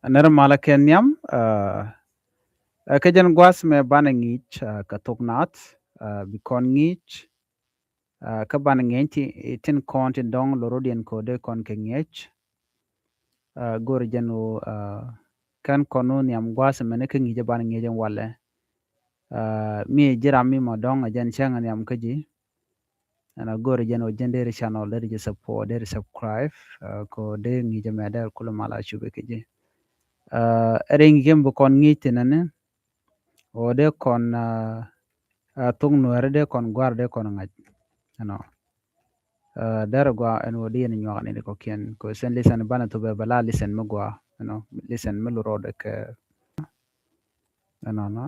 Ner malakenyam kejen gwas me bana ngich ka toknat bikon ngich ka bana ngenti itin konti dong lorodien kode kon ke ngech gor jenu kan konu niam gwas mene ke ngije bana ngejen wale mi jira mi mo dong ajen changa niam keji ana gor jenu jendere channel der je support der subscribe ko de ngije me der kula mala chube keji ring gembo kon ngiti nane o de kon tung nuere de kon gwar de kon ngaj ano dara gwa en wodi en nyoga ni ko kien ko sen listen bana to be bala listen mo gwa listen mo ro de ke ano no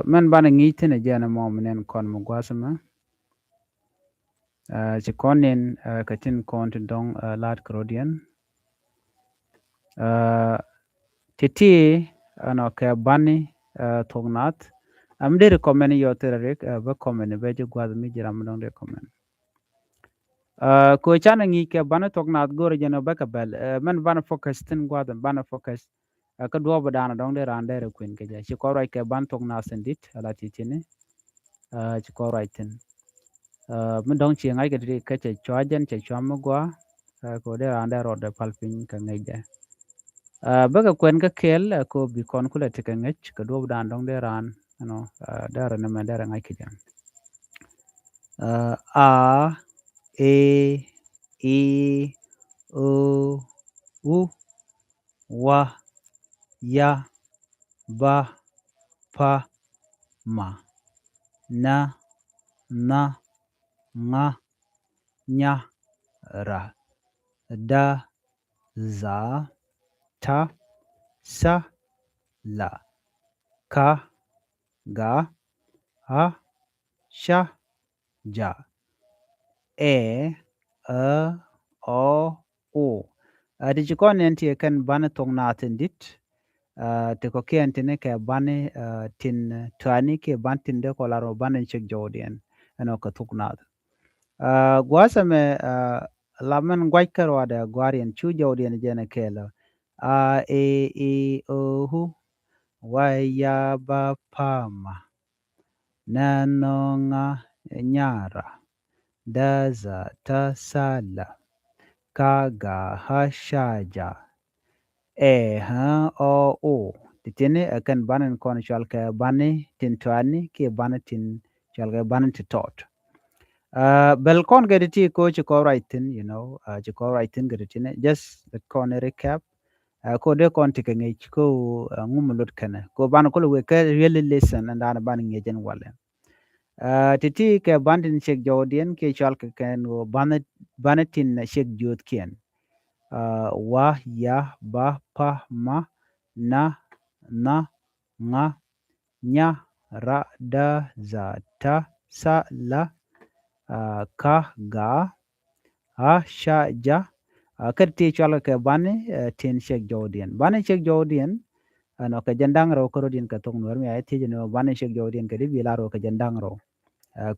men bana ngite ne jana mo menen kon mo gwa sama ci konen ka tin kon dong lat krodian titi ano ke bani tognat am de recommend yo terek ba comment be je gwa mi jiram dong de comment ko chana ngi ke bana tognat gore jeno ba ka bel men bana focus tin gwa bana focus ka do ba dana dong de rande re queen ke ja ci ko rai ke ban togna sendit ala titini ci ko rai tin mun dong ci ngai ke ke che chojen che chom gwa ko de rande ro de palpin ka ngai ja ba ka kwen ka kel ko bi kon kula te ka ngech ka do ba dan dong de ran dara na ma dara ngai ke ja a e I O U wa ya ba pa ma na na nga nya ra da za ta sa la ka ga ha sha ja e o o di jikon enti kan bana tong na tendit te ko kien tine ke bane tin tuani ke ban tin de ko laro bane chek jodien ano ka tukna gwasa me lamen gwaikar wada gwarian chu jodien jene kelo a e o hu wa ya ba pama na no nga nyara da za ta sala ka ga ha shaja ha o o titene akan banan kon chal ka bane tin twani ke bana tin chal ka banan ti tot bel kon ga ti ko chi ko writing chi ko writing ga ti ne just the kon recap ko de kon ti ka ngi ko ngumulut kana ko ban ko we ka really listen and ana ban ngi jen wale titi ke bandin chek jodien ke chal ka kan banatin chek jod kien wa ya ba pa ma na na nga nya ra da za ta sa la ka ga ha sha ja kar ti chal ka bane tin chek jodien bane chek jodien ano ka jandang ro ko din ka tong nor mi ay ti no bane chek jodien ka di bilaro ka jandang ro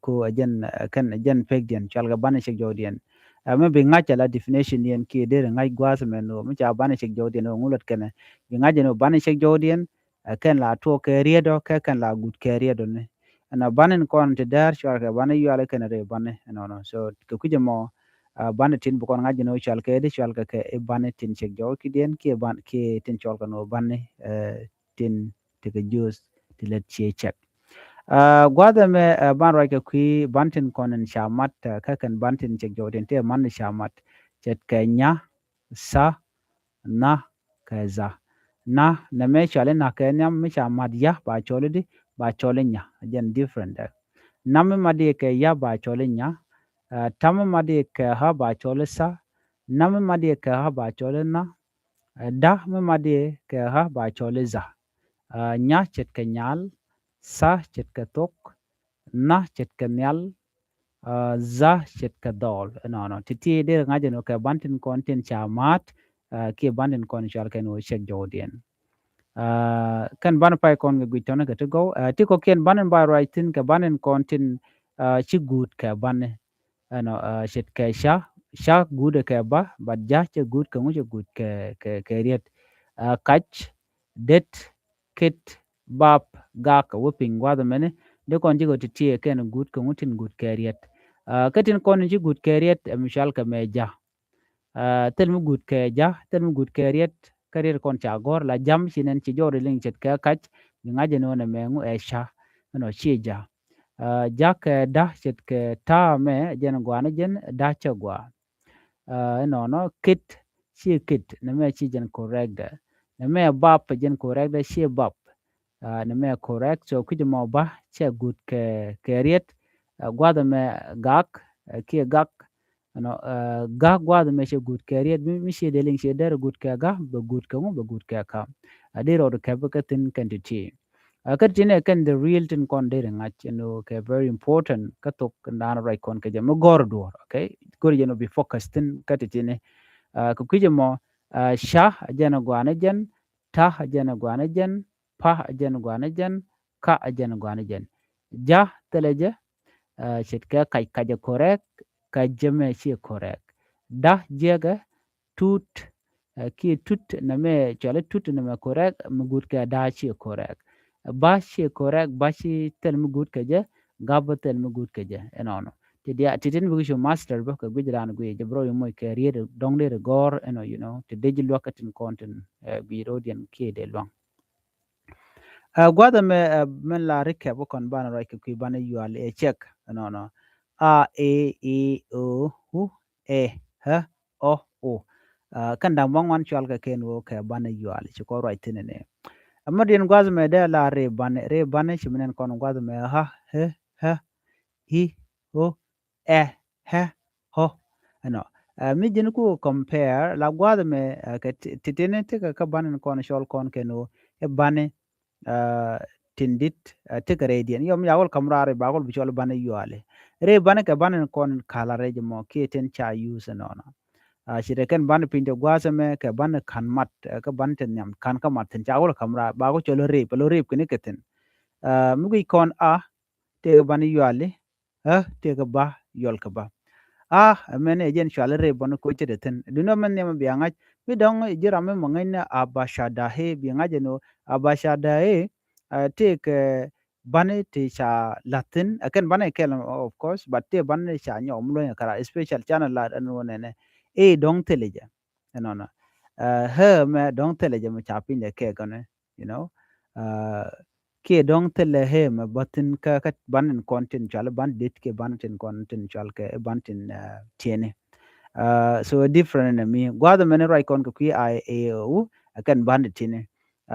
ko ajen kan ajen pegdian chalga bana chek jodien me bi ngacha la definition yen ki de ngai gwas men no mi cha bana chek jodien no ngulot kene bi ngaje no bana chek jodien ken la to ke riedo ke kan la gut ke riedo ne ana banen kon te dar chalga bana yu ala ken re bane no so ko kuje mo bana tin bu kon ngaje no chalga de chalga ke e bana tin chek jod ki den ki ban ki tin chalga no bane tin te ke jus ti let che gwada me ban rake kui bantin konen shamat kakan bantin cek joden te man shamat cet kenya sa na kaza na me chale na kenya me shamat ya ba chole di ba chole nya again different na me madi ke ya ba chole nya tam madi ke ha ba chole sa na me madi ke ha ba chole na da me madi ke ha ba chole za nya cet kenyal sa cet ketok na chet kenyal za chet kadol no titi de ngaje no ka bantin konten chamat ke bantin kon chal ken o chek jodien kan ban pai kon ga gitona ga to go ti ko ken banen ba writing ka banen konten chi good ka ban no chet ka sha good ka ba ja che good ka ngu che good ke riet kach, det, kit, bap, gak, whipping, wada mene, de kon jigo titie ken good kungutin good carriet. Katin kon ji good carriet, mishal ka meja. Tel mu good ke ja, tel mu good carriet, karir kon cha gor la jam shinen chi jori ling chet ka kach, ngaje no na mengu esha, no chi ja. Ja ke da chet ke ta me jen gwana jen da cha gwa. No kit chi kit na me chi jen correct da. Na me bap jen correct da chi bap. Na me correct so kuj mo ba che good ke carriet. Gwada me gak ki gak ga gwada me she good carriet mi she deling she der good ka ga be good ka mo be good ka ka. De ro ka ba ka tin kan ti. Ka tin kan the real tin kon de ngach no ke very important ka tok na right kon ka jam gor do okay gor je no be focused tin ka tin ku kuje mo sha jana gwana jan ta jana gwana jan pa jana gwana jan ka jana gwana jan ja teleje shit ka kai kaje correct ka jeme shi correct da jega tut ki tut na me chale tut na me correct mugut ka da shi correct ba shi correct ba shi tel mugut ka je gab tel mugut ka je enono ti dia ti tin bu master ba ka gujran gu je bro yo moy career dong de gor you know ti de ji lokatin content bi rodian ke de long gwada me men la recap kon bana right ki bana yual e check no a e o u e h o o kan da mong wan chwal ka ken wo ka bana yual chi ko right ne amma din gwada me de la re bane chi menen kon gwada me ha he ha hi ho e he ho no mi jin ku compare la gwada me ka titene te ka bana kon shol kon keno e bane tindit tika redian yom yawol kamrare bagol bichol bane yuale re bane ka bane kon kala reje mo keten cha use nono shire ken bane pinde gwasa me ka bane kan mat ka bane ten nyam kan ka mat ten chawol kamra bago cholo re kene keten mugi kon a te bane yuale te ka ba yol ka ba mene jen chwale re bono ko chede ten duno men ne bianga mi dong jirame mo ngene abashada he bianga jeno abashada he take bane te cha latin akan bane kel of course but te bane cha nyom lo kara special channel la anu ne dong teleja no no he me dong teleja me cha pin de ke gane you know uh, ke dong tele he me batin ka banen content chala ban dit ke banen content chal ke bantin tiene so different na mi gwada mene right kon ko ki I a u akan ban tiene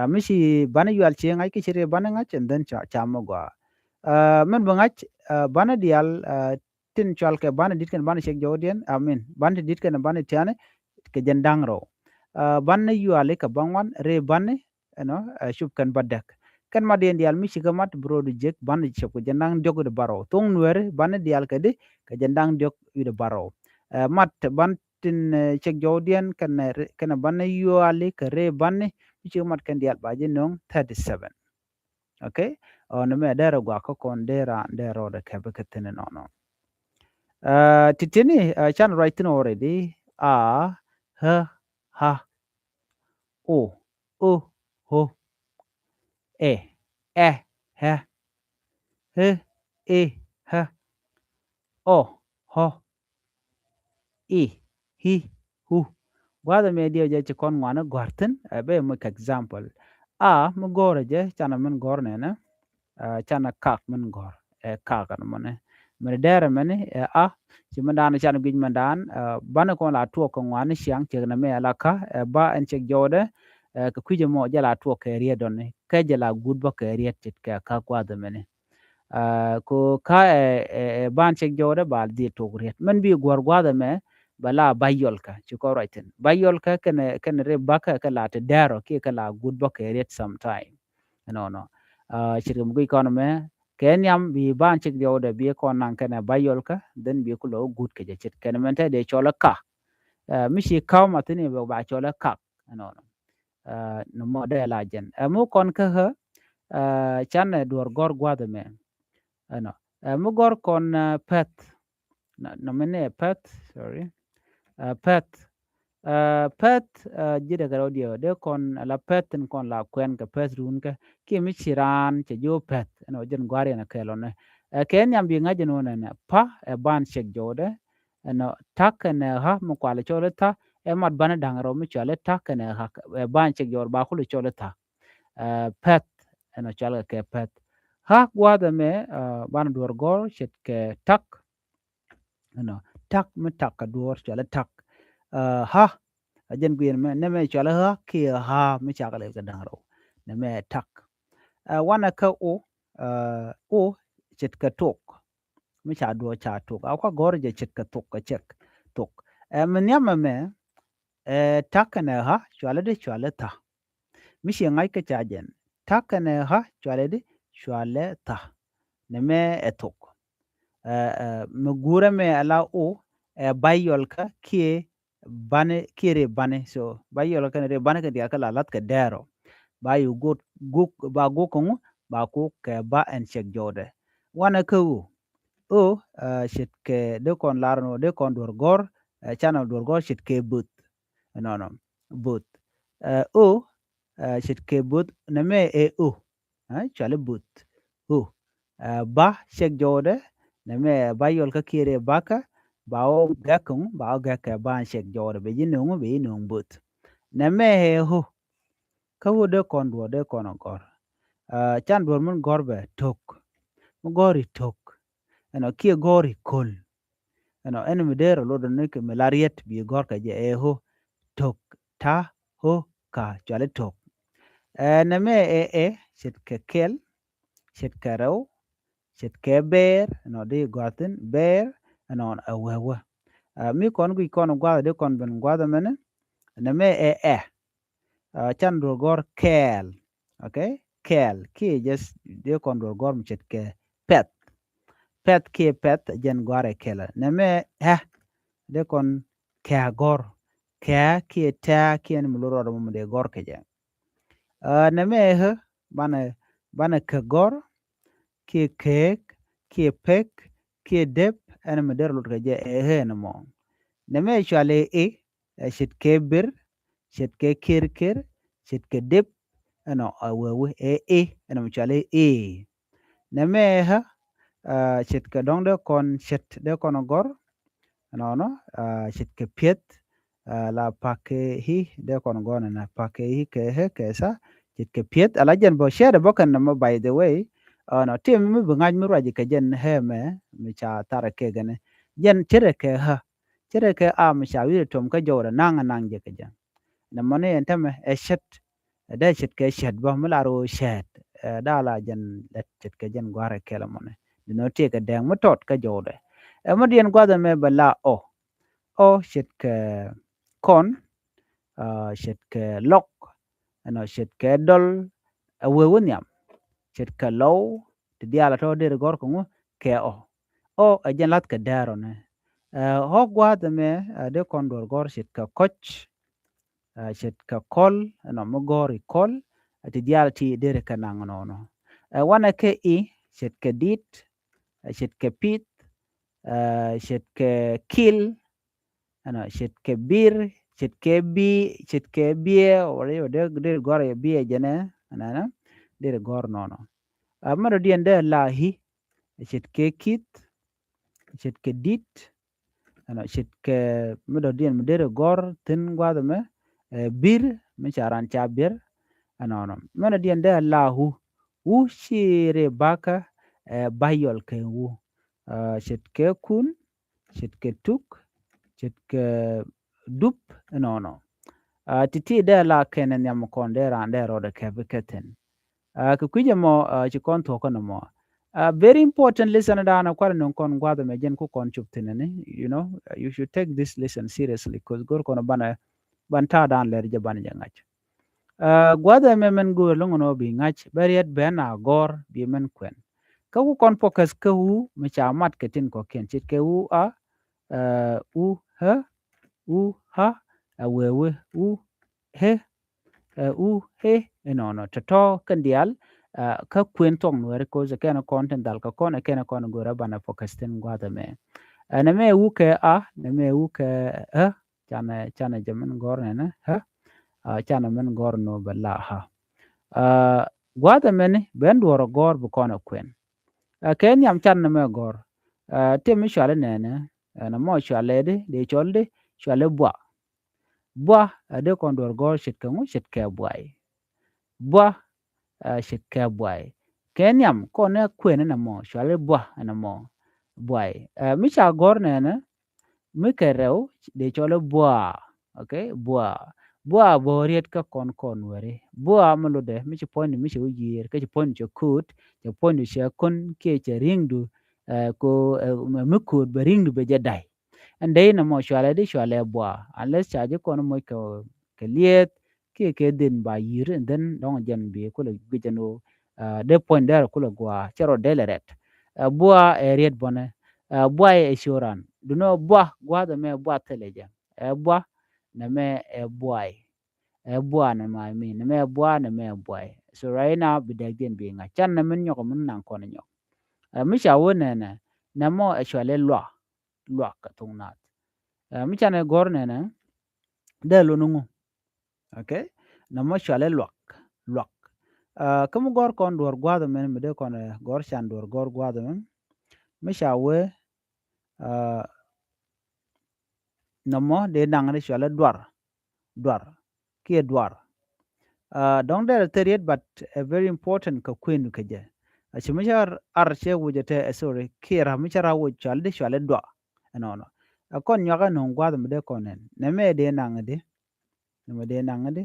mishi bana yual che ngai ki chere bana ngach and then cha mo gwa men bangach bana dial tin chal ke bana dit kan bana shek jodien amin bana dit kan bana tiane ke jendang ro bana yuale ka bangwan re bane shub kan badak kan ma den dial mishi ga mat bro du jek bana shek ko jendang dog de baro tung nuer bana dial ka de ka jendang dog de baro mat ban tin shek jodien kan bana yuale ka re bane mishi mat kan dial baje nong 37 okay on me dera gwa ko kon dera dero de ke beketene no no titini chan writing already h ha o ho e he e ha o ho i hi hu wada me dio je kon ngwana gorten be mo example mo gore je chana men gor ne na chana kak men gor kak an mone men dere mene ci mandan chana bij mandan bana ko la to ko ngwana siang che na me la ka ba en che jode ka kuje mo jala to ke rie don ke jala gud ba ke rie tit ka kwa de mene ko ka ban che jode ba di to rie men bi gor gwa de me bala bayol ka ci ko right bayol ka ken re baka ka la te dero ki ka la gud ba ke rie sometime no chirim gi kono me ken yam bi ban chik de bi ko nan kana bayol ka den bi ko lo gut ke je chit ken men te de chola ka mi shi kaw ma tini ba chola ka no no mo de la jen mu kon ka ha chan duor gor gwa de me no mu gor kon pet no mene pet sorry pet pet jide ka audio de kon la pet kon la kwen ka pet run ka ki mi chiran che jo pet no jen gwari na kelo ne ken yam bi ngaje no ne pa e ban chek jode no tak ne ha mo kwale chole ta e mat bana dangro mi chole tak ne ha e ban chek jor ba khulu chole ta pet no chale ke pet ha gwada me ban dur gor chet ke tak no tak mi tak ka dur chole tak ha ajen gwien me ne me chole ha ki ha mi chakale ka dangro ne me tak wana ka o chet ka tok mi cha do cha tok akwa gor je chet ka tok ka chek tok men yama me tak ne ha chole de chole ta mi shi ngai ka cha jen tak ne ha chole de chole ta ne me etok mi gura me ala o bayol ka kie bane kire bane so bayol ka ne bane ka dia ka lalat ka dero ba yu guk ba gukungu ba ku ke ba en chek jode wana ka o shit ke de kon larno de kon dur gor channel dur gor shit ke but no no but o shit ke but ne me o chale but o ba chek jode ne me ba yol ka kire baka ba o gakung ba o gaka ba chek jode be jinung be jinung but ne me ho ka wo de kon dur de kon gor chan dur mun gor be tok mu gori tok kie gori kol ene mi dero lodo ne ke melariet bi gor ka je ho tok ta ho ka chale tok ne me chet ke kel chet ke rew chet ke ber no de gotin ber non awewe mi kon gui kon gwa de kon ben gwa mene ne me chan do gor kel okay kel ki just de kon do gor mi chet ke pet pet ki pet jen gware kela ne me de kon ke gor ke ki ta ki en muloro do mo de gor ke je ne me bana ke gor ki kek ki pek ki dep en me der lut ke je ne mo ne me chale shit ke bir shit ke kir shit ke dep ano awewe en mo chale ne me shit ke dong de kon shit de kon gor no shit ke piet la pake hi de kon gona na pake hi ke he ke sa shit ke piet ala jen bo share bo kan mo by the way no tim mi bunga mi raji ke jen he me mi cha tara ke gane jen chere ke a mi cha wi tom ka jora nang nang je ke jen na mone entame e shet da shit ke shet bo mi la ro shet da la jen let shit ke jen gware ke la mone no te ke deng mo tot ka jode e mo dien gwa me bala o shit ke kon shit ke lok no shit ke dol we wonyam shit ke low ti diala to de gor ko ke o ajen lat ke daro ne ho gwa me de kon dor gor shit ke koch shit ke kol no mo gori kol ti diala ti de ke nang no wana ke shit ke dit shit ke pit shit ke kill ano shit ke bir shit ke bie ore de gor e bie jene ana de gor nono amaro dien de lahi shit ke kit shit ke dit ano shit ke mido dien de gor tin gwado me bir mi charan cha bir ano no mena dien de lahu wu shire baka bayol ke wu shit ke kun shit ke tuk shit ke dup no titi de la kenen yam kon de ran de ro de ke biketen ku kuje mo ci kon to kono mo very important lesson da na kwar non kon gwado me jen ku kon chuptene ne you should take this lesson seriously because gor kono banta dan ler je ban jangach gwado me men go longo no bi ngach bariet bena gor bi men kwen ka ku kon focus ka hu me cha mat ketin ko ken chit ke hu u ha awewe he he no to kan dial ka kwen tong no ko ze kana content dal ka kona kana kon go rabana focus ten gwada me na me ke ne me ke chana jamin gor ne ha chana men gor no balla ha gwada meni ben duoro gor bu kono kwen ken yam chan na me gor te mi shale ne na mo shale de cholde shale bwa de kon duor gor shit kan shit ke bwa shit ke bwai ken yam kone kwen na mo shale bwa na mo bwai mi cha gor ne mi ke rew de chole okay bua boriet ka kon were bua malude mi ci poni mi ci wujir ka ci poni ci kut ci poni ci kon ke ci ringdu ko mi kut be ringdu be jadai ande na mo shwale de shwale bua unless cha je kon mo ko ke liet ke den ba yir and then don jan bi ko le bijano de pon der ko le gwa chero deleret bua eriet bone bua e shoran du no bua gwa da me bua teleja bua na me bua na ma mi na me bua na me bua so right now be dag den bi nga chan na men nyoko men nan kono nyok mi sha wona na mo e chwale lwa ka tungnat mi chan e gor ne de lo nungu okay na mo chwale lwak kum gor kon dor gwa da men me de kon gor chan dor gor gwa da men mi sha we na mo de nang ne chwale dwar ki dwar don't there teriet but a very important ka queen ka je achimishar arche wujete sorry kira michara wuchal de chwale dwa no no akon nyaga no gwad mede konen neme de nangade neme de nangade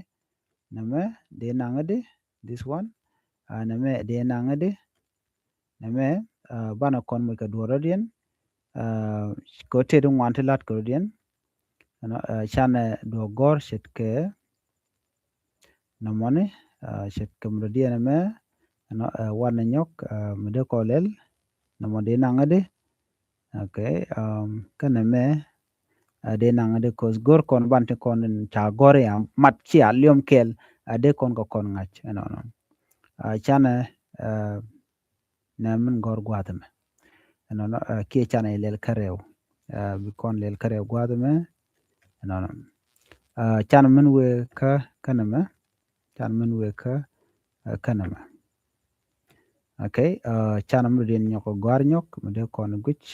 neme de nangade this one neme de nangade neme bana kon mo ka duorodien ko te dum wante lat ko dien no chane do gor shetke namone shetke mrodien me no wana nyok mede kolel namo de nangade okay kana me de nangade kos gor kon bante kon cha gore ya mat chi alium kel de kon ko kon ngach no no chana na min gor gwadame no no ke chana lel karew bi kon lel karew gwadame no no chana min we ka kana me chana min we ka kana me okay chana min den nyoko gor nyok de kon guch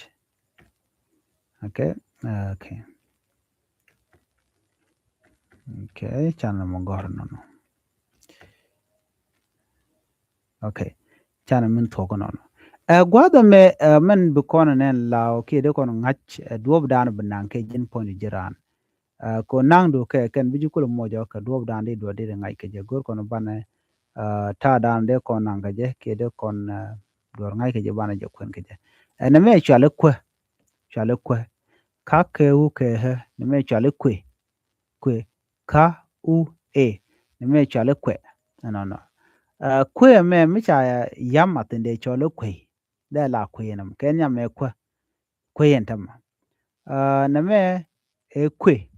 okay okay chana mo gor no no okay chana min to no no gwada me men bi kono nen law ke de kono ngach duob dan banan ke jin poni jiran ko nangdo ke ken biji kulo mojo ka duob dan de do de ngai ke je gor kono bane ta dan de kon nanga je ke de kon dor ngai ke je bana je kwen ke je ne me chale kwe ka ke u ke he ne me chale kwe ka u e ne me chale kwe no no kwe me mi cha yam atende chale kwe de la kwe nam kenya me kwe yentam na me e kwe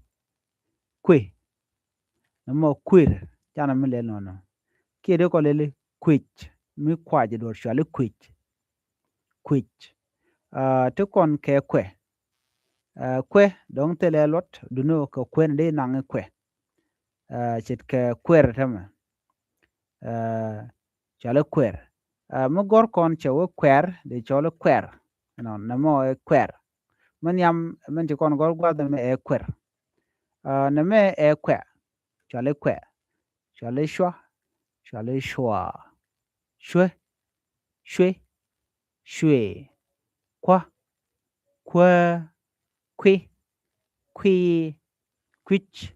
na mo kwir chana mi le no no ki de ko le kwich mi kwaje do chale kwich te kon ke kwe dong te le lot du no ko kwe de nang kwe chit ke kwer tama chale kwer mo gor kon chewo kwer de chole kwer no na mo e kwer man yam man ti kon gor gwa me e kwer na me e kwer chale shwa chale shwa shwe shwe kwa kwi kwich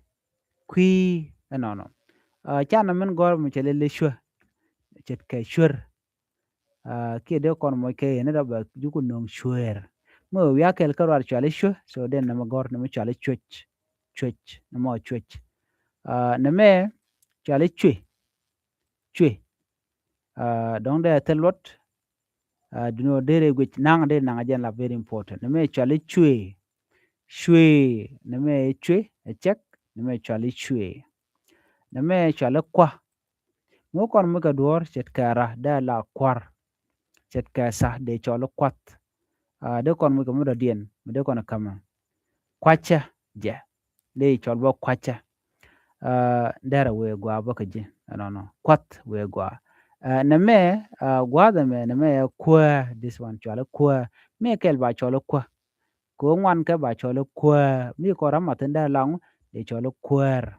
kwi no no chana men gor mo chale le shwe chet ke shwer ki de kon mo ke ne da ba juku nong shwer mo ya kel karwar chale shwe so den na gor na mo chale chwech na mo chwech na me chale chwe don de telot do no dere which nang de nang jen la very important na me chale shwe na me chwe a check na me chale shwe na me chale kwa mo kon mo ka dor chet kara da la kwar chet ka sa de chole kwat de kon mo ka mo da dien de kon kama kwacha je de chol bo kwacha ndera we gwa bo kaje no kwat we gwa neme gwa da me neme kwa this one chol kwa me kel ba chol kwa ko ngwan ke ba chol kwa mi ko ramatin da lang de chol kwer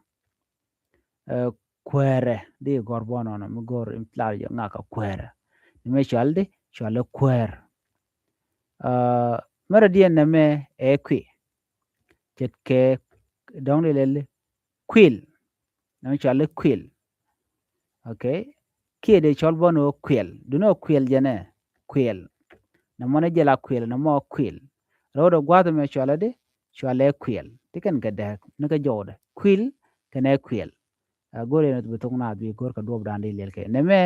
kwere de gorbo no mi gor implar yo ngaka kwere neme chol de chol kwer mara dien neme kwi chet ke dong le kwil neme chol kwil okay kia de chol bono kwel do no kwel jene kwel na mona jela kwel na mo kwel rodo gwado me chole de chole kwel tiken gade ne ka jode kwel kene kwel gore no betung na bi gor ka dob dande lel ke ne me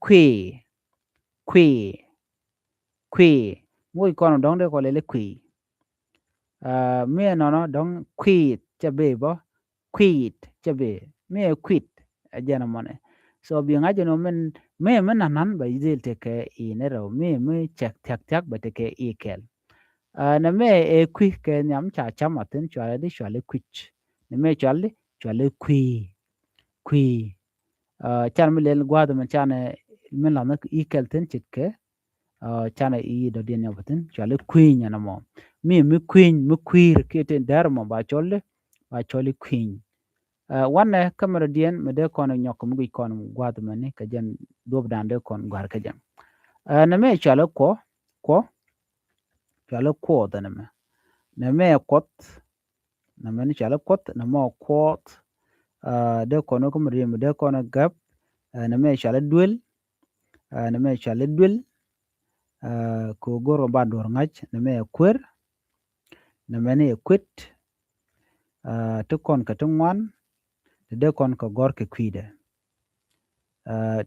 kwi kwi kwi mo kono dong de ko lele kwi me no dong kwit chabe bo kwit chabe me kwit ajana mone so bi ngaje no men me nan ba izil te ke I ne ro me chak ba te ke I kel na me kwi ke nyam cha chamatin chwale di chwale kwich ne me chwale kwi chan me lel gwado men chan men la nak I kel ten chit ke chan I do din yabatin chwale kwi nya mo me kwir ke ten dar mo ba chole kwi wanne kamera dien me de kono nyok mu gi kono gwad mani ka jen dob dande kon gwar ka jen na me chalo chalo ko da na me kot na me chalo kot na mo kot de kono ko mri me de kono gap na me chalo duel na me chalo duel ko goro ba dor ngach na me kwer na me ne kwet to kon ka tungwan de kon ka gor ke kwide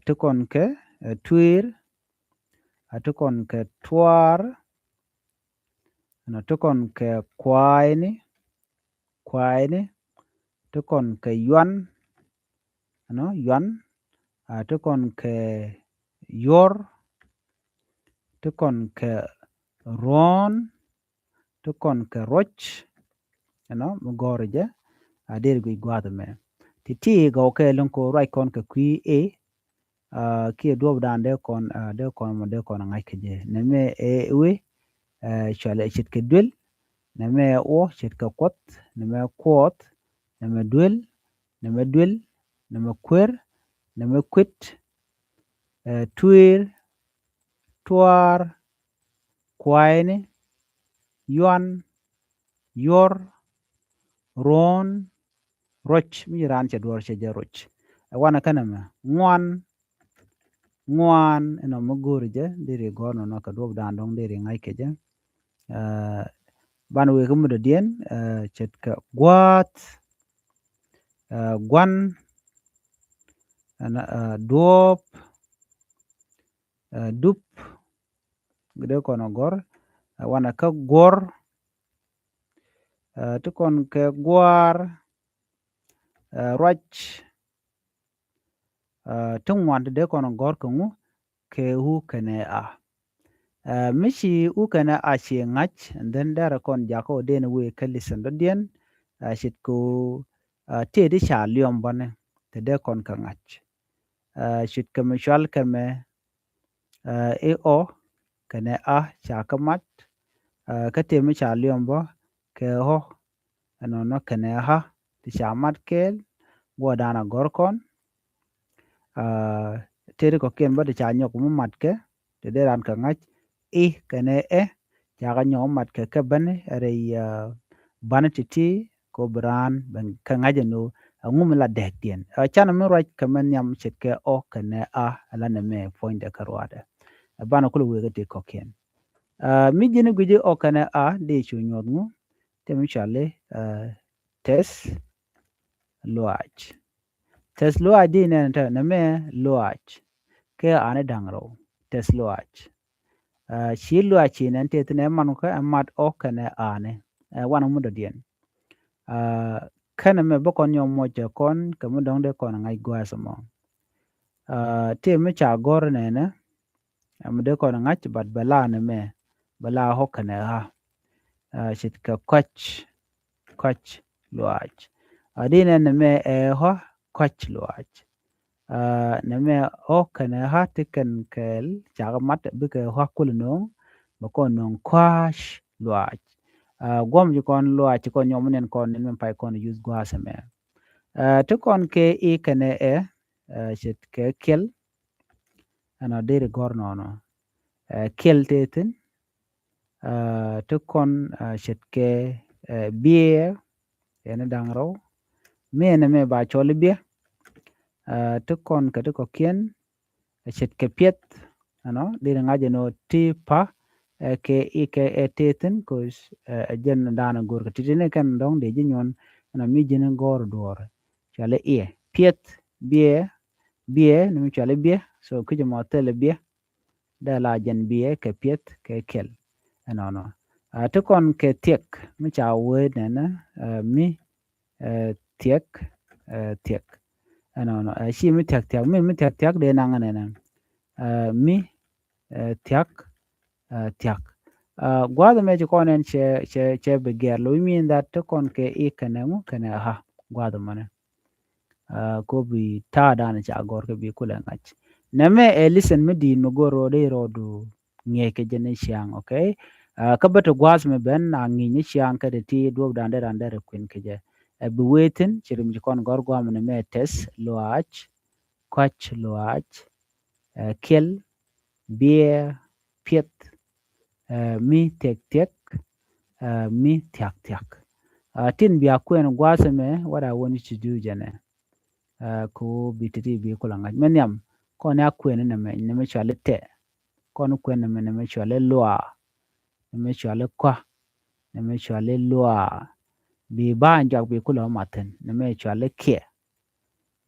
tukon ke twir tukon ke twar na tukon ke kwaini tukon ke yuan no yuan tukon ke yor tukon ke ron tukon ke roch no mugorje ader gui gwad me ti go ke lon ko right kon ke kwi ki dob dan de kon mo de kon ngai ke je ne me we chale chit ke dul ne me o chit ke kot ne me kot ne me dul ne me kwer ne me kwit twir twar kwaini yuan yor ron roch mi ran che dwar che je roch wana kana ma ngwan eno mugurje diri gono no ka dob dan dong diri ngai ke je ban we ko mudo dien chet ka gwat gwan dop dup gede kono gor wana ka gor tukon ke gwar roch tungwan de kono gor kungu ke hu kene mishi u kene shi ngach and then dara kon jako den we kalisen do dien shit ko te de sha liom bane te de kon ka ngach shit ke mishal ke me o kene sha kamat ka te mi sha liom bo ke ho no kene ti sha mat kel go dana gor kon te ko ken ba de cha nyok mu mat ke te de ran ka ngach kene jaga nyo mat ke bane re bana titi ko bran ben ka ngaje no ngum la dek dien chana mi right kamen nyam chet ke kene ala ne me point de karwada bana kulu we te ko ken mi jini guje kene de chu nyod mu te mi chale tes loach di ne ta na me loach ke ane dangro tes loach shi loach ne te ne man ko amat kene ane wana mu do dien kana me bokon yo moja kon kamu dong de kon ngai gwa samo te me cha gor ne ne am de kon ngach bat bala ne me bala ho kana shit ka koch luaj. Adine neme ho koch luaj. Neme o kene ha tiken kel chaga mat bike ho kulnong bako nong kwash luaj. Gwam jikon luaj kon yomunen kon nmen pai kon use gwaseme. To kon ke I kene shit ke kel ana dere gornono. Kel tetin to kon shit ke beer ene dangro me me ba choli bia to kon ka to kien shit ke piet ano dere ngaje no ti pa ke ike tetin ko jen dana gor ka titine kan dong de jinyon na mi jinen gor dor chale piet bie no chale bie so kuje mo tele bie da la jen bie ke piet ke kel no to kon ke tiek mi cha we na mi tiek no shi mi tiek mi tiek de na ngane na mi tiek gwada me kon en che beger lo mean that to kon ke ikanemu kana ha gwada mane ko bi ta dana cha gor ke bi kula ngach neme listen me din mo goro de rodu nge ke jene siang okay ka beto gwas me ben na ngi ni siang ka de ti do dande kwin ke je be wetin chirim kon gor gwa me me tes loach kwach loach kel beer piet mi tek mi tiak tin bi akwen gwase me what I want you to do jene ko bititi bi kula ngaj menyam kon akwen ne me chale te kon kwen ne me chale loa ne me chale kwa ne me chale loa bi ba njak bi kula maten ne me chale ke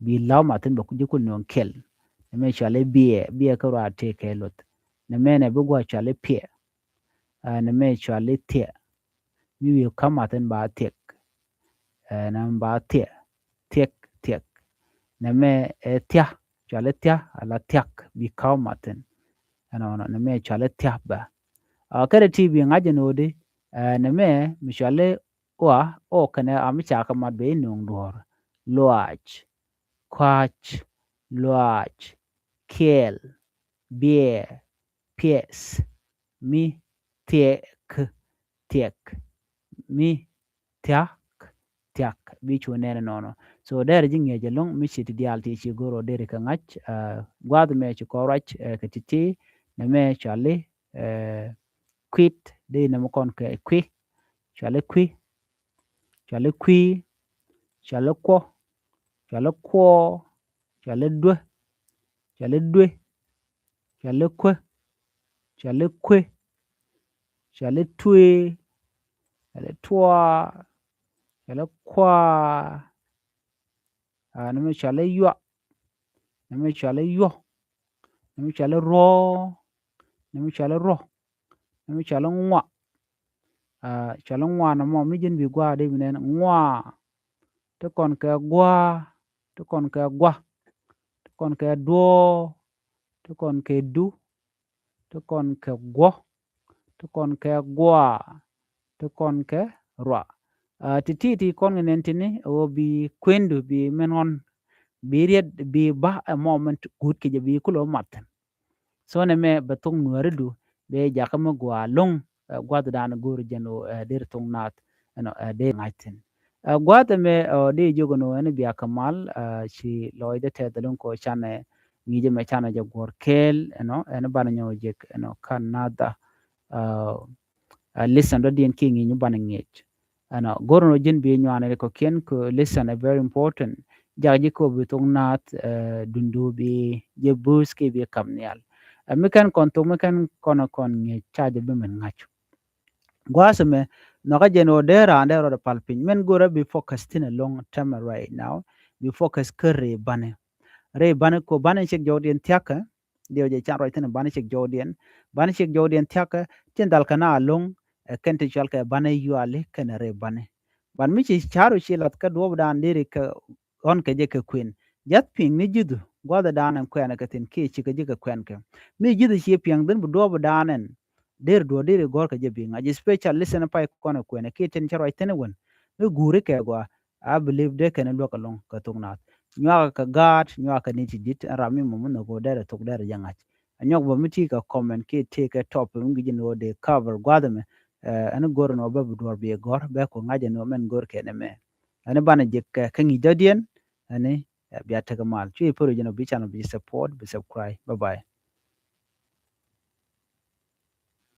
bi law maten ba kujikul non kel ne me chale bie ka ra te ke lot ne me ne bi gwa chale pie ne me chale te mi wi kamaten ba tek nan ba tek ne me tia chale tia ala tiak bi kamaten no ne me chale tia ba kare ti bi ngaje no de ne me mi chale wa o kana am cha ka mat be nong dor loach kwach loach kel beer pies mi tiek mi tiak bi chunene nono so der jinge je long mi chiti dial ti chi goro dere ka ngach gwad me chi korach ka titi ne me chale quit de ne mo kon ke chale kwi chale ko chale dwe chale kwe chale twe chale twa chale kwa ne me chale yo ne me chale ro ne me chale ngwa chale ngwa na mo mi jin bi gwa de ne ngwa to kon ke gwa to kon ke gwa to kon ke do to kon ke du to kon ke gwo to kon ke gwa to kon ke rwa ti kon nen tini o bi kwendu bi menon bi riet bi ba a moment good ke bi kulo maten so ne me batung nuardu be jakama gwa long gwada dan gor jeno der tung nat no de ngaitin gwada me de jogono ne bi akamal chi loide te dalun ko chane ngije me chana je gor kel no ene bana nyo je no kanada listen do din king ni bana ngej ana gorno jin bi nyane ko ken ko listen a very important jaji ko bitung nat dundu bi je buski bi kamnial mekan kon to mekan kono kon nge chaje be men ngacho gwasme no ga jeno dera ndero de palpin men gora bi focus tin a long term right now bi focus kare bane re bane ko bane chek jodien tiaka dio je chan right tin bane chek jodien tiaka tin dal kana long kente chalka bane yuale kana re bane ban mi chi charu chilat ka do dan diri ka on ke je ka queen jat ping ni judu goda danan kwena ka tin ki chi ka je ka kwen ka mi judu chi piang den bu do danen der do diri gor ka je bi nga je special listen pa kono kwena ki tin charo tin won mi gure ke gwa I believe de ken lo ka long ka tung nat nywa ka gat nywa ka ni ti dit rami mo no go dere tok dere jangach anyok ba miti ka comment ke take a top ngi no de cover gwadame an gor no ba budor be gor be ko ngaje no men gor kene me an bana je ka ngi dadien ani biya ta mal chui poro jino bi channel bi support bi subscribe bye bye